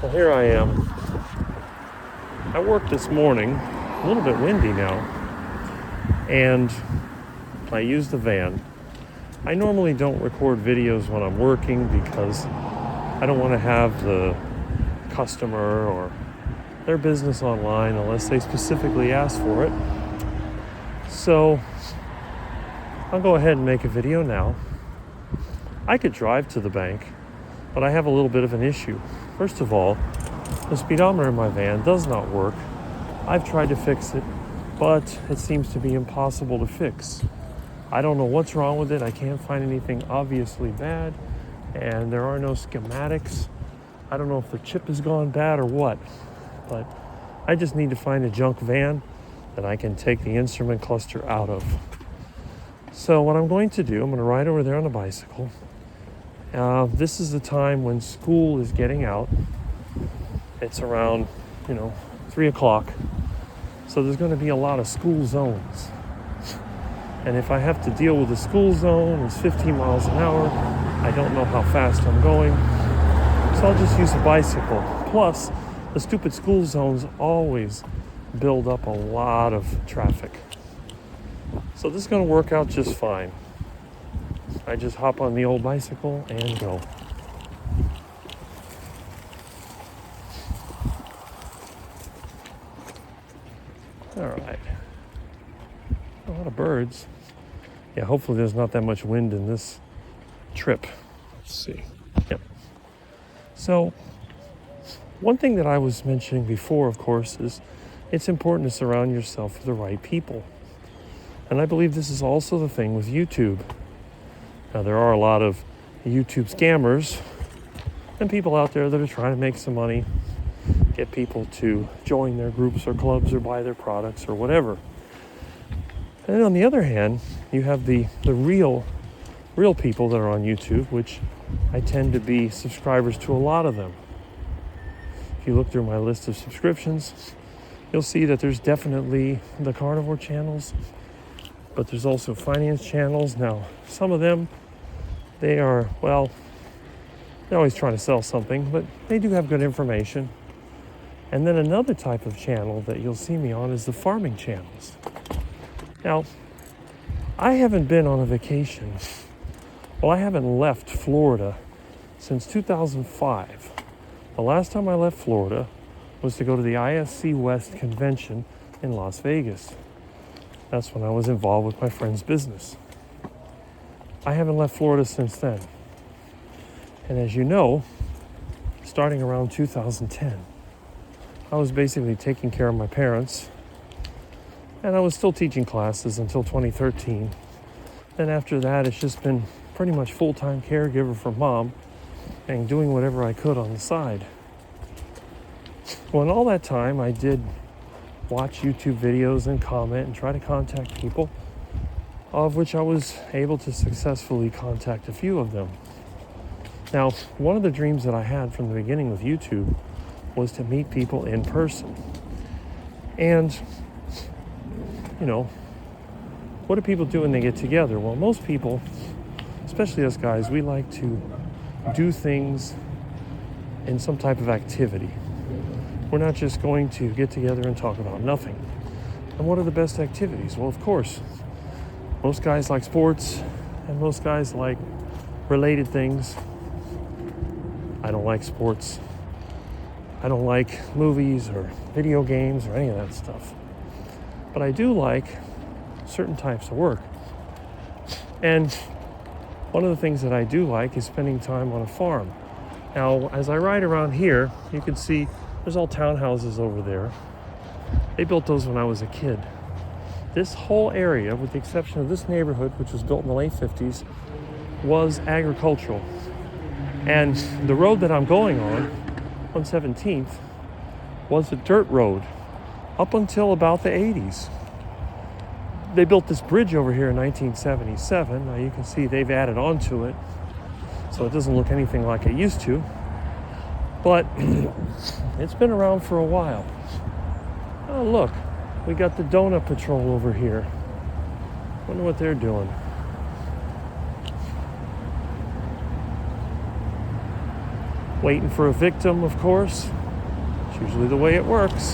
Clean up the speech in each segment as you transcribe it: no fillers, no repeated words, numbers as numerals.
Well, here I am. I worked this morning, a little bit windy now, and I used the van. I normally don't record videos when I'm working because I don't want to have the customer or their business online unless they specifically ask for it. So I'll go ahead and make a video now. I could drive to the bank, but I have a little bit of an issue. First of all, the speedometer in my van does not work. I've tried to fix it, but it seems to be impossible to fix. I don't know what's wrong with it. I can't find anything obviously bad, and there are no schematics. I don't know if the chip has gone bad or what, but I just need to find a junk van that I can take the instrument cluster out of. So what I'm going to do, I'm going to ride over there on a bicycle. This is the time when school is getting out. It's around, 3 o'clock. So there's going to be a lot of school zones. And if I have to deal with a school zone, it's 15 miles an hour. I don't know how fast I'm going. So I'll just use a bicycle. Plus, the stupid school zones always build up a lot of traffic. So this is going to work out just fine. I just hop on the old bicycle and go. All right. A lot of birds. Yeah, hopefully there's not that much wind in this trip. Let's see. Yep. So, one thing that I was mentioning before, of course, is it's important to surround yourself with the right people. And I believe this is also the thing with YouTube. Now, there are a lot of YouTube scammers and people out there that are trying to make some money, get people to join their groups or clubs or buy their products or whatever. And on the other hand, you have the real people that are on YouTube, which I tend to be subscribers to a lot of them. If you look through my list of subscriptions, you'll see that there's definitely the carnivore channels, but there's also finance channels. Now, some of them, they're always trying to sell something, but they do have good information. And then another type of channel that you'll see me on is the farming channels. Now, I haven't been on a vacation. Well, I haven't left Florida since 2005. The last time I left Florida was to go to the ISC West convention in Las Vegas. That's when I was involved with my friend's business. I haven't left Florida since then. And as you know, starting around 2010, I was basically taking care of my parents, and I was still teaching classes until 2013. Then after that, it's just been pretty much full-time caregiver for mom and doing whatever I could on the side. Well, in all that time, I did watch YouTube videos and comment and try to contact people, of which I was able to successfully contact a few of them. Now, one of the dreams that I had from the beginning with YouTube was to meet people in person. And, what do people do when they get together? Well, most people, especially us guys, we like to do things in some type of activity. We're not just going to get together and talk about nothing. And what are the best activities? Well, of course, most guys like sports, and most guys like related things. I don't like sports. I don't like movies or video games or any of that stuff. But I do like certain types of work. And one of the things that I do like is spending time on a farm. Now, as I ride around here, you can see there's all townhouses over there. They built those when I was a kid. This whole area, with the exception of this neighborhood, which was built in the late 50s, was agricultural. And the road that I'm going on 17th, was a dirt road up until about the 80s. They built this bridge over here in 1977. Now you can see they've added on to it, so it doesn't look anything like it used to. But it's been around for a while. Oh, look, we got the Donut Patrol over here. Wonder what they're doing. waiting for a victim, of course. It's usually the way it works.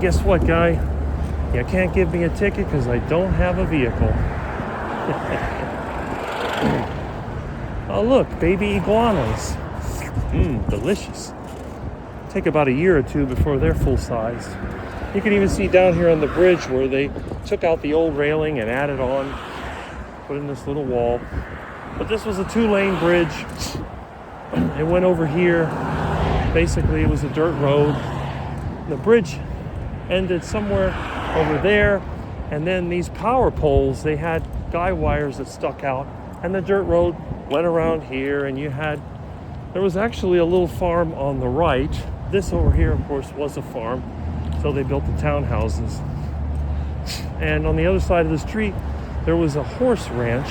Guess what, guy? You can't give me a ticket because I don't have a vehicle. Oh, look, baby iguanas. Delicious. Take about a year or two before they're full-sized. You can even see down here on the bridge where they took out the old railing and added on, put in this little wall. But this was a 2-lane bridge. It went over here. Basically, it was a dirt road. The bridge ended somewhere over there, and then these power poles, they had guy wires that stuck out, and the dirt road went around here, and there was actually a little farm on the right. This over here, of course, was a farm, so they built the townhouses. And on the other side of the street, there was a horse ranch,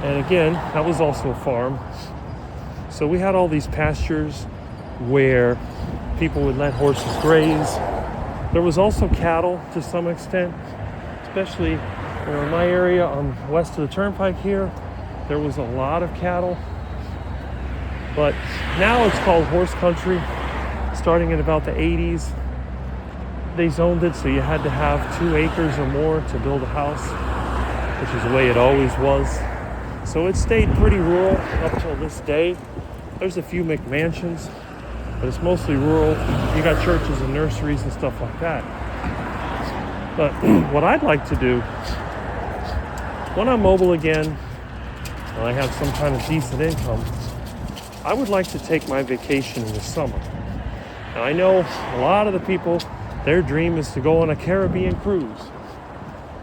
and again, that was also a farm. So we had all these pastures where people would let horses graze. There was also cattle to some extent, especially in my area on west of the turnpike here. There was a lot of cattle. But now it's called horse country, starting in about the 80s. They zoned it so you had to have 2 acres or more to build a house, which is the way it always was. So it stayed pretty rural up till this day. There's a few McMansions, but it's mostly rural. You got churches and nurseries and stuff like that. But what I'd like to do, when I'm mobile again, and I have some kind of decent income, I would like to take my vacation in the summer. Now I know a lot of the people, their dream is to go on a Caribbean cruise.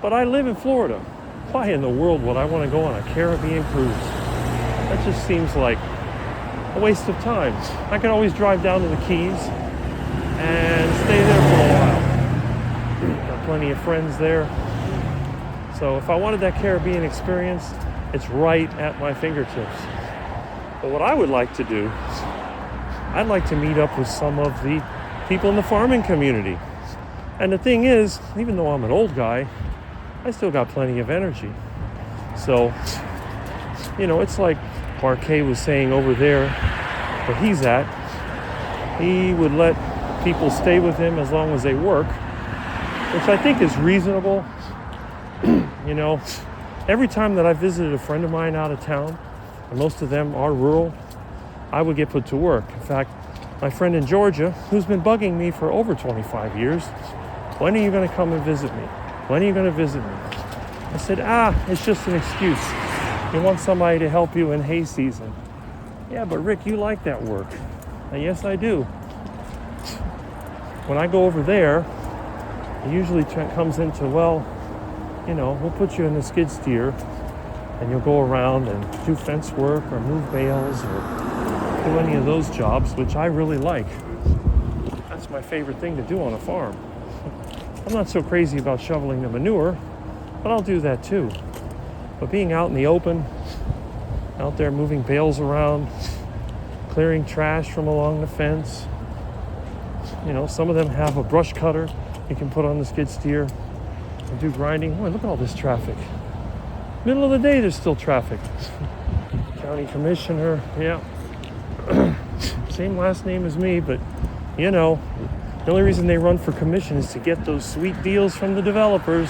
But I live in Florida. Why in the world would I want to go on a Caribbean cruise? That just seems like a waste of time. I can always drive down to the Keys and stay there for a while. Got plenty of friends there. So if I wanted that Caribbean experience, it's right at my fingertips. But what I would like to do, I'd like to meet up with some of the people in the farming community. And the thing is, even though I'm an old guy, I still got plenty of energy. So, it's like Marquet was saying over there where he's at. He would let people stay with him as long as they work, which I think is reasonable. Every time that I visited a friend of mine out of town, and most of them are rural, I would get put to work. In fact, my friend in Georgia, who's been bugging me for over 25 years, when are you going to come and visit me? When are you going to visit me? I said, it's just an excuse. You want somebody to help you in hay season. Yeah, but Rick, you like that work. And yes, I do. When I go over there, it usually comes into, we'll put you in the skid steer and you'll go around and do fence work or move bales or do any of those jobs, which I really like. That's my favorite thing to do on a farm. I'm not so crazy about shoveling the manure, but I'll do that too. But being out in the open, out there moving bales around, clearing trash from along the fence, some of them have a brush cutter you can put on the skid steer and do grinding. Boy, look at all this traffic. Middle of the day, there's still traffic. County commissioner, yeah. Same last name as me, but the only reason they run for commission is to get those sweet deals from the developers.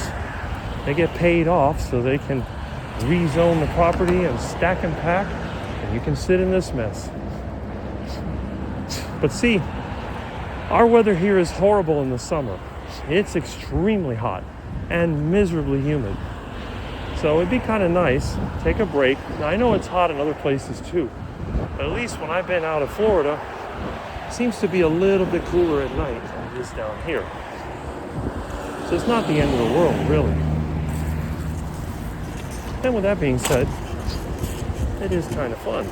They get paid off so they can rezone the property and stack and pack, and you can sit in this mess. But see, our weather here is horrible in the summer. It's extremely hot and miserably humid. So it'd be kind of nice, take a break. Now I know it's hot in other places too, but at least when I've been out of Florida, it seems to be a little bit cooler at night than it is down here. So it's not the end of the world, really. And with that being said, it is kind of fun.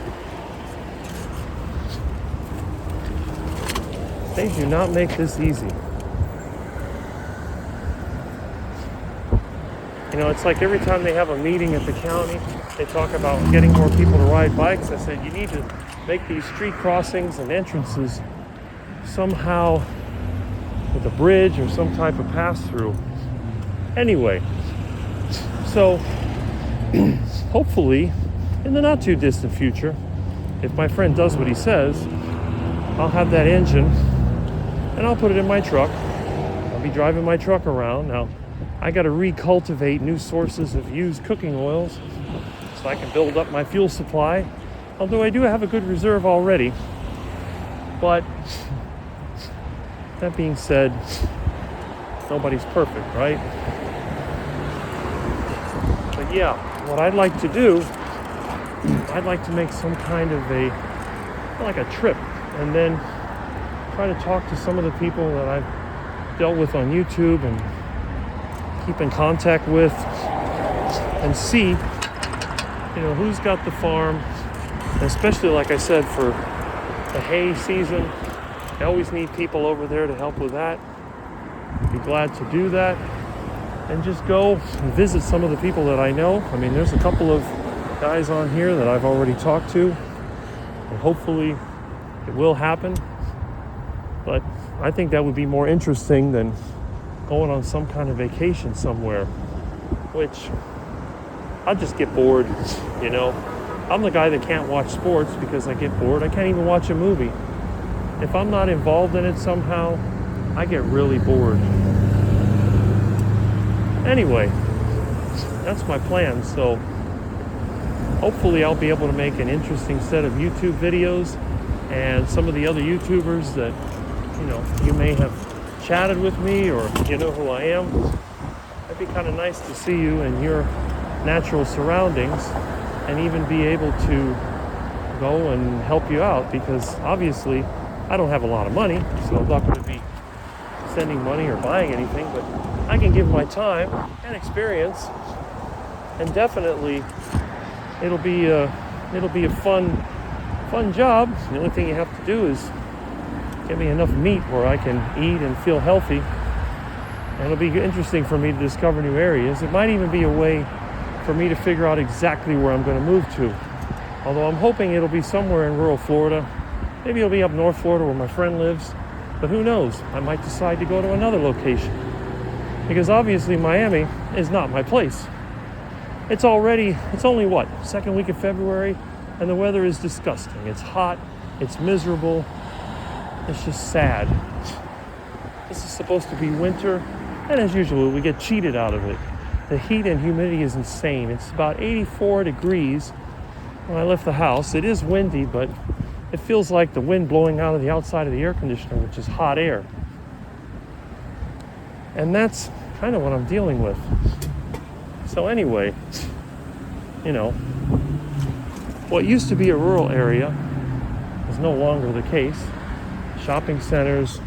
They do not make this easy. It's like every time they have a meeting at the county, they talk about getting more people to ride bikes. I said, you need to make these street crossings and entrances somehow with a bridge or some type of pass-through. Anyway, so hopefully in the not too distant future, if my friend does what he says, I'll have that engine and I'll put it in my truck. I'll be driving my truck around. Now, I got to recultivate new sources of used cooking oils so I can build up my fuel supply. Although I do have a good reserve already. But that being said, nobody's perfect, right? But yeah, what I'd like to do, I'd like to make some kind of like a trip, and then try to talk to some of the people that I've dealt with on YouTube and keep in contact with, and see, who's got the farm. And especially, like I said, for the hay season, I always need people over there to help with that. Be glad to do that, and just go and visit some of the people that I know. I mean, there's a couple of guys on here that I've already talked to, and hopefully it will happen. But I think that would be more interesting than going on some kind of vacation somewhere, which I'll just get bored, I'm the guy that can't watch sports because I get bored. I can't even watch a movie. If I'm not involved in it somehow, I get really bored. Anyway, that's my plan. So hopefully I'll be able to make an interesting set of YouTube videos, and some of the other YouTubers that, you may have chatted with me, or you know who I am. It'd be kind of nice to see you in your natural surroundings, and even be able to go and help you out, because obviously I don't have a lot of money, so I'm not going to be sending money or buying anything, but I can give my time and experience, and definitely it'll be a fun job. The only thing you have to do is get me enough meat where I can eat and feel healthy, and it'll be interesting for me to discover new areas. It might even be a way for me to figure out exactly where I'm going to move to. Although I'm hoping it'll be somewhere in rural Florida. Maybe it'll be up North Florida where my friend lives. But who knows? I might decide to go to another location. Because obviously Miami is not my place. It's only second week of February, and the weather is disgusting. It's hot, it's miserable, it's just sad. This is supposed to be winter, and as usual, we get cheated out of it. The heat and humidity is insane. It's about 84 degrees when I left the house. It is windy, but it feels like the wind blowing out of the outside of the air conditioner, which is hot air. And that's kind of what I'm dealing with. So anyway, what used to be a rural area is no longer the case. Shopping centers.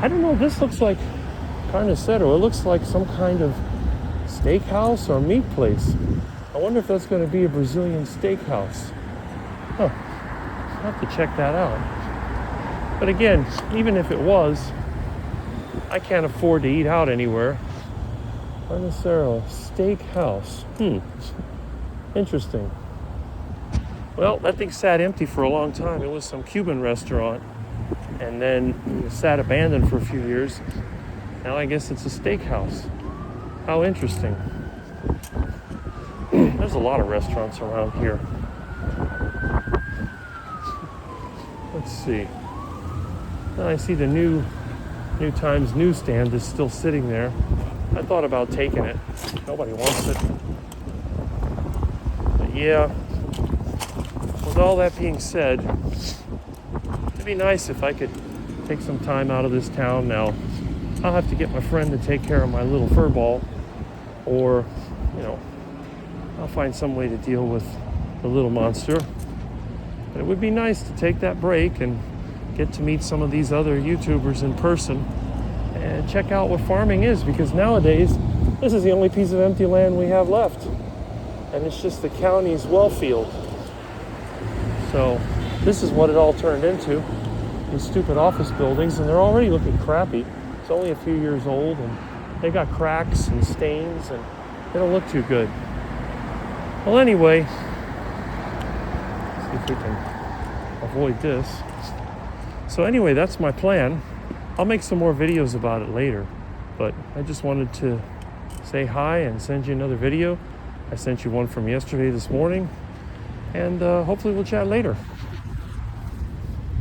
I don't know, this looks like carnicero. It looks like some kind of steakhouse or meat place. I wonder if that's going to be a Brazilian steakhouse. I'll have to check that out. But again, even if it was, I can't afford to eat out anywhere. Carnicero steakhouse. Interesting. Well, that thing sat empty for a long time. It was some Cuban restaurant, and then it sat abandoned for a few years. Now I guess it's a steakhouse. How interesting. There's a lot of restaurants around here. Let's see. I see the New Times newsstand is still sitting there. I thought about taking it. Nobody wants it. But yeah, with all that being said, it'd be nice if I could take some time out of this town. Now, I'll have to get my friend to take care of my little fur ball, or, I'll find some way to deal with the little monster. But it would be nice to take that break and get to meet some of these other YouTubers in person and check out what farming is, because nowadays this is the only piece of empty land we have left, and it's just the county's well field. So this is what it all turned into, these stupid office buildings, and they're already looking crappy. It's only a few years old, and they got cracks and stains, and they don't look too good. Well, anyway, let's see if we can avoid this. So anyway, that's my plan. I'll make some more videos about it later, but I just wanted to say hi and send you another video. I sent you one from yesterday this morning, and hopefully we'll chat later.